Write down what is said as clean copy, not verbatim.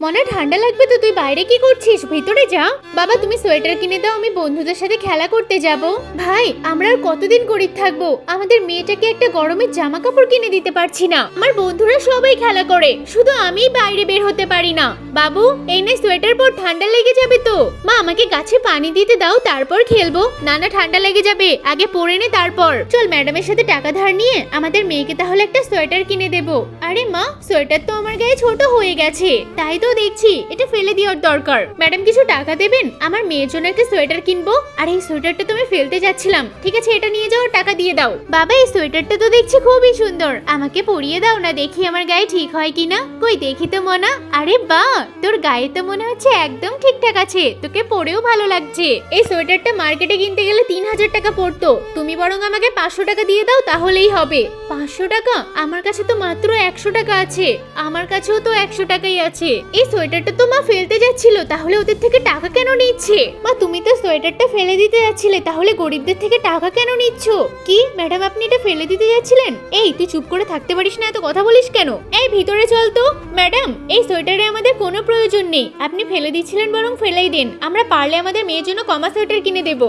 মনে ঠান্ডা লাগবে তো, তুই বাইরে কি করছিস? ভিতরে যা। বাবা তুমি সোয়েটার কিনে দাও, আমি বন্ধুদের সাথে খেলা করতে যাব। ভাই আমরা আর কতদিন গরিব থাকবো? আমাদের মেয়েটাকে একটা গরমের জামা কাপড় কিনে দিতে পারছি না। আমার বন্ধুরা সবাই খেলা করে, শুধু আমিই বাইরে বের হতে পারি না। বাবু এই নে সোয়েটার পর, ঠান্ডা লেগে যাবে তো। মা আমাকে গাছে পানি দিতে দাও, তারপর খেলবো। না না ঠান্ডা লেগে যাবে, আগে পরে নে তারপর। চল ম্যাডামের সাথে টাকা ধার নিয়ে আমাদের মেয়েকে তাহলে একটা সোয়েটার কিনে দেবো। আরে মা সোয়েটার তো আমার গায়ে ছোট হয়ে গেছে, তাই তো দেখছি এটা ফেলে দেওয়ার দরকার। ম্যাডাম কিছু টাকা দেবেন, আমার মেয়ের জন্য একটা সোয়েটার কিনবো। আর এই সোয়েটারটা তুমি ফেলতে যাচ্ছিলাম, ঠিক আছে এটা নিয়ে যাও, টাকা দিয়ে দাও। বাবা এই সোয়েটারটা তো দেখছি খুবই সুন্দর, আমাকে পরিয়ে দাও না, দেখি আমার গায়ে ঠিক হয় কিনা। কই দেখি তো মনা। আরে বাহ তোর গায়ে তো মনে হচ্ছে একদম ঠিকঠাক আছে, তোকে পরেও ভালো লাগছে। এই সোয়েটারটা মার্কেটে কিনতে গেলে 3000 টাকা পড়তো, তুমি বরং আমাকে 500 টাকা দিয়ে দাও তাহলেই হবে। 500 টাকা? আমার কাছে তো মাত্র 100 টাকা আছে। আমার কাছেও তো 100 টাকাই আছে। এই সোয়েটারটা তো মা ফেলতে যাচ্ছিল, তাহলে ওদের থেকে টাকা কেন নিচ্ছে? মা তুমি তো সোয়েটারটা ফেলে দিতে যাচ্ছিলে, তাহলে গরিবদের থেকে টাকা কেন নিচ্ছ? কি ম্যাডাম আপনি এটা ফেলে দিতে যাচ্ছিলেন? এই তুই চুপ করে থাকতে পারিস না, এত কথা বলিস কেন? এই ভিতরে চল তো। ম্যাডাম এই সোয়েটারে আমাদের কোনো প্রয়োজন নেই, আপনি ফেলে দিচ্ছিলেন বরং ফেলেই দেন, আমরা পারলে আমাদের মেয়ের জন্য কমা সোয়েটার কিনে দেবো।